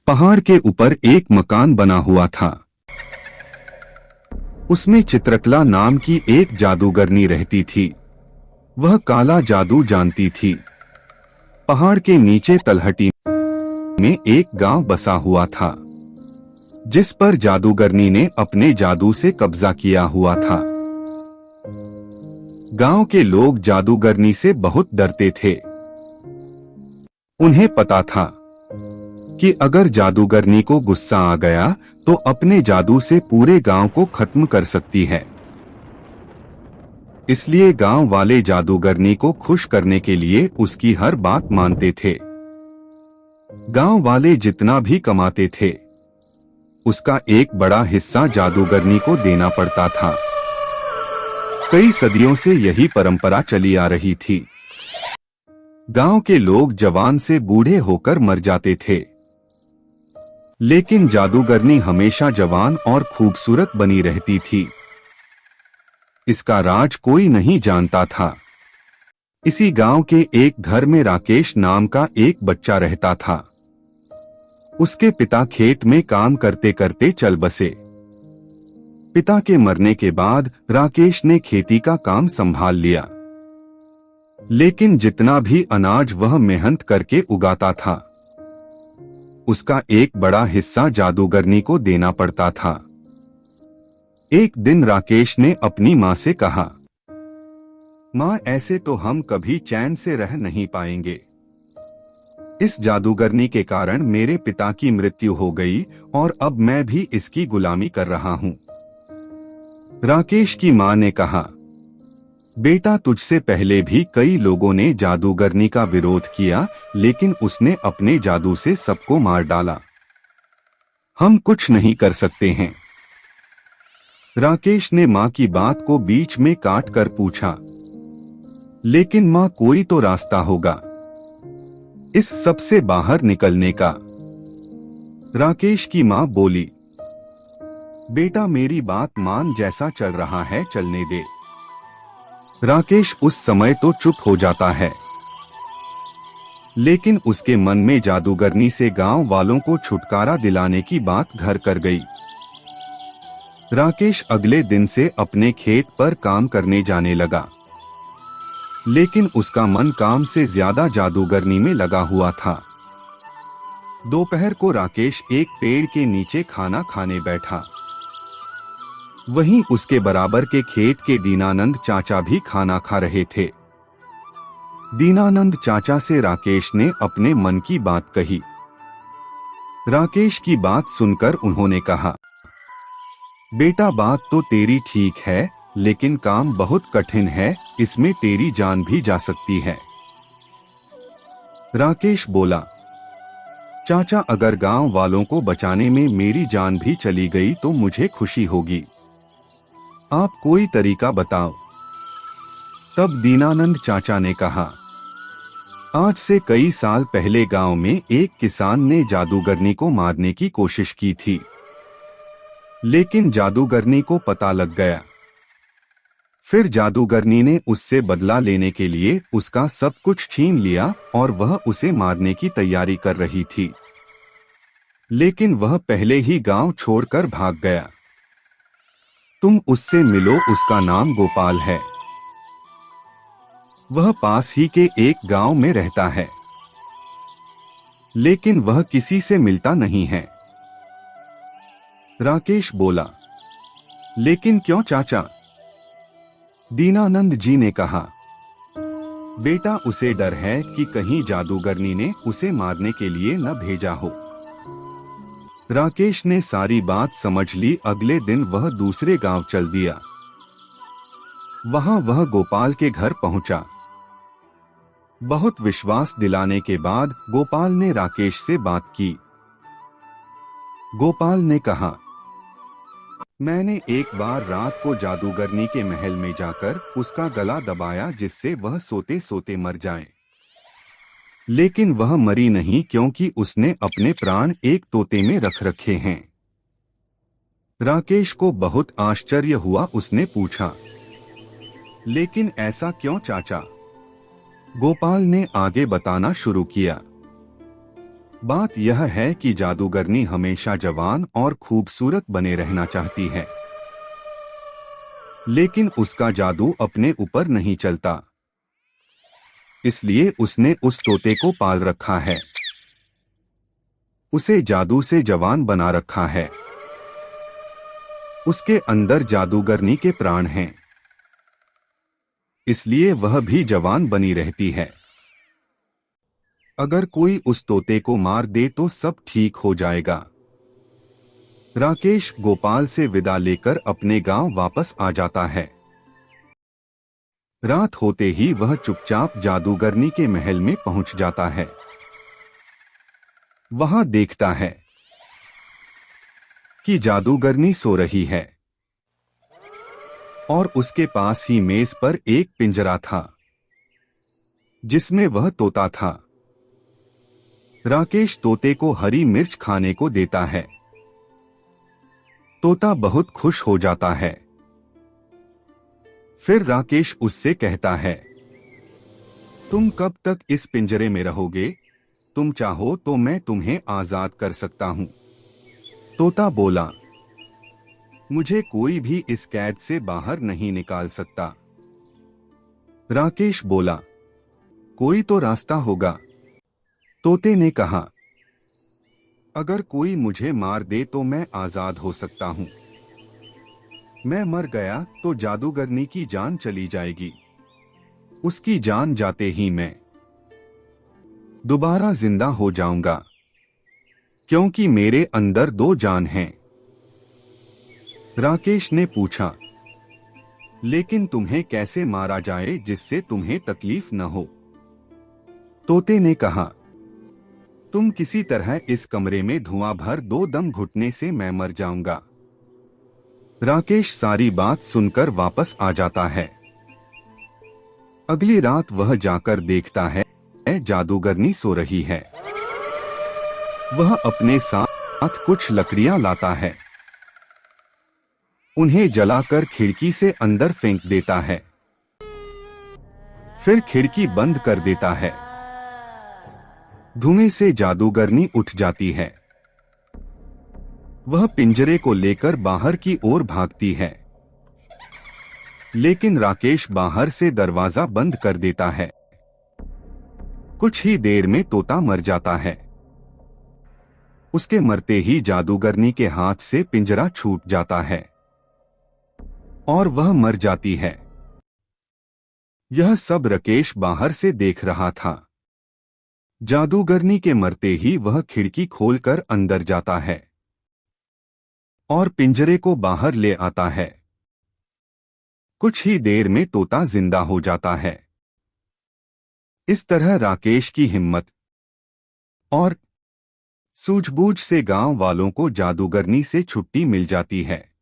पहाड़ के ऊपर एक मकान बना हुआ था। उसमें चित्रकला नाम की एक जादूगरनी रहती थी। वह काला जादू जानती थी। पहाड़ के नीचे तलहटी में एक गांव बसा हुआ था, जिस पर जादूगरनी ने अपने जादू से कब्जा किया हुआ था। गांव के लोग जादूगरनी से बहुत डरते थे। उन्हें पता था कि अगर जादूगरनी को गुस्सा आ गया तो अपने जादू से पूरे गांव को खत्म कर सकती है। इसलिए गांव वाले जादूगरनी को खुश करने के लिए उसकी हर बात मानते थे। गांव वाले जितना भी कमाते थे, उसका एक बड़ा हिस्सा जादूगरनी को देना पड़ता था। कई सदियों से यही परंपरा चली आ रही थी। गांव के लोग जवान से बूढ़े होकर मर जाते थे, लेकिन जादूगरनी हमेशा जवान और खूबसूरत बनी रहती थी। इसका राज कोई नहीं जानता था। इसी गांव के एक घर में राकेश नाम का एक बच्चा रहता था। उसके पिता खेत में काम करते करते चल बसे। पिता के मरने के बाद राकेश ने खेती का काम संभाल लिया, लेकिन जितना भी अनाज वह मेहनत करके उगाता था, उसका एक बड़ा हिस्सा जादूगरनी को देना पड़ता था। एक दिन राकेश ने अपनी माँ से कहा, माँ, ऐसे तो हम कभी चैन से रह नहीं पाएंगे। इस जादूगरनी के कारण मेरे पिता की मृत्यु हो गई और अब मैं भी इसकी गुलामी कर रहा हूँ। राकेश की माँ ने कहा, बेटा, तुझसे पहले भी कई लोगों ने जादूगरनी का विरोध किया, लेकिन उसने अपने जादू से सबको मार डाला। हम कुछ नहीं कर सकते हैं। राकेश ने माँ की बात को बीच में काट कर पूछा, लेकिन माँ, कोई तो रास्ता होगा इस सब से बाहर निकलने का। राकेश की माँ बोली, बेटा, मेरी बात मान, जैसा चल रहा है चलने दे। राकेश उस समय तो चुप हो जाता है, लेकिन उसके मन में जादूगरनी से गांव वालों को छुटकारा दिलाने की बात घर कर गई। राकेश अगले दिन से अपने खेत पर काम करने जाने लगा, लेकिन उसका मन काम से ज्यादा जादूगरनी में लगा हुआ था। दोपहर को राकेश एक पेड़ के नीचे खाना खाने बैठा। वहीं उसके बराबर के खेत के दीनानंद चाचा भी खाना खा रहे थे। दीनानंद चाचा से राकेश ने अपने मन की बात कही। राकेश की बात सुनकर उन्होंने कहा, बेटा, बात तो तेरी ठीक है, लेकिन काम बहुत कठिन है, इसमें तेरी जान भी जा सकती है। राकेश बोला, चाचा, अगर गांव वालों को बचाने में मेरी जान भी चली गई तो मुझे खुशी होगी। आप कोई तरीका बताओ। तब दीनानंद चाचा ने कहा, आज से कई साल पहले गांव में एक किसान ने जादूगरनी को मारने की कोशिश की थी, लेकिन जादूगरनी को पता लग गया। फिर जादूगरनी ने उससे बदला लेने के लिए उसका सब कुछ छीन लिया और वह उसे मारने की तैयारी कर रही थी, लेकिन वह पहले ही गांव छोड़कर भाग गया। तुम उससे मिलो, उसका नाम गोपाल है। वह पास ही के एक गांव में रहता है, लेकिन वह किसी से मिलता नहीं है। राकेश बोला, लेकिन क्यों चाचा? दीनानंद जी ने कहा, बेटा, उसे डर है कि कहीं जादूगरनी ने उसे मारने के लिए न भेजा हो। राकेश ने सारी बात समझ ली। अगले दिन वह दूसरे गांव चल दिया। वहां वह गोपाल के घर पहुंचा। बहुत विश्वास दिलाने के बाद गोपाल ने राकेश से बात की। गोपाल ने कहा, मैंने एक बार रात को जादूगरनी के महल में जाकर उसका गला दबाया, जिससे वह सोते सोते मर जाए, लेकिन वह मरी नहीं, क्योंकि उसने अपने प्राण एक तोते में रख रखे हैं। राकेश को बहुत आश्चर्य हुआ। उसने पूछा, लेकिन ऐसा क्यों चाचा? गोपाल ने आगे बताना शुरू किया। बात यह है कि जादूगरनी हमेशा जवान और खूबसूरत बने रहना चाहती है, लेकिन उसका जादू अपने ऊपर नहीं चलता। इसलिए उसने उस तोते को पाल रखा है, उसे जादू से जवान बना रखा है। उसके अंदर जादूगरनी के प्राण हैं, इसलिए वह भी जवान बनी रहती है। अगर कोई उस तोते को मार दे तो सब ठीक हो जाएगा। राकेश गोपाल से विदा लेकर अपने गांव वापस आ जाता है। रात होते ही वह चुपचाप जादूगरनी के महल में पहुंच जाता है। वहां देखता है कि जादूगरनी सो रही है और उसके पास ही मेज पर एक पिंजरा था जिसमें वह तोता था। राकेश तोते को हरी मिर्च खाने को देता है। तोता बहुत खुश हो जाता है। फिर राकेश उससे कहता है, तुम कब तक इस पिंजरे में रहोगे? तुम चाहो तो मैं तुम्हें आजाद कर सकता हूं। तोता बोला, मुझे कोई भी इस कैद से बाहर नहीं निकाल सकता। राकेश बोला, कोई तो रास्ता होगा। तोते ने कहा, अगर कोई मुझे मार दे तो मैं आजाद हो सकता हूं। मैं मर गया तो जादूगरनी की जान चली जाएगी। उसकी जान जाते ही मैं दोबारा जिंदा हो जाऊंगा, क्योंकि मेरे अंदर दो जान हैं। राकेश ने पूछा, लेकिन तुम्हें कैसे मारा जाए जिससे तुम्हें तकलीफ न हो? तोते ने कहा, तुम किसी तरह इस कमरे में धुआं भर दो, दम घुटने से मैं मर जाऊंगा। राकेश सारी बात सुनकर वापस आ जाता है। अगली रात वह जाकर देखता है जादूगरनी सो रही है। वह अपने साथ कुछ लकड़ियां लाता है, उन्हें जलाकर खिड़की से अंदर फेंक देता है। फिर खिड़की बंद कर देता है। धुएं से जादूगरनी उठ जाती है। वह पिंजरे को लेकर बाहर की ओर भागती है, लेकिन राकेश बाहर से दरवाजा बंद कर देता है। कुछ ही देर में तोता मर जाता है। उसके मरते ही जादूगरनी के हाथ से पिंजरा छूट जाता है और वह मर जाती है। यह सब राकेश बाहर से देख रहा था। जादूगरनी के मरते ही वह खिड़की खोलकर अंदर जाता है और पिंजरे को बाहर ले आता है। कुछ ही देर में तोता जिंदा हो जाता है। इस तरह राकेश की हिम्मत और सूझबूझ से गांव वालों को जादूगरनी से छुट्टी मिल जाती है।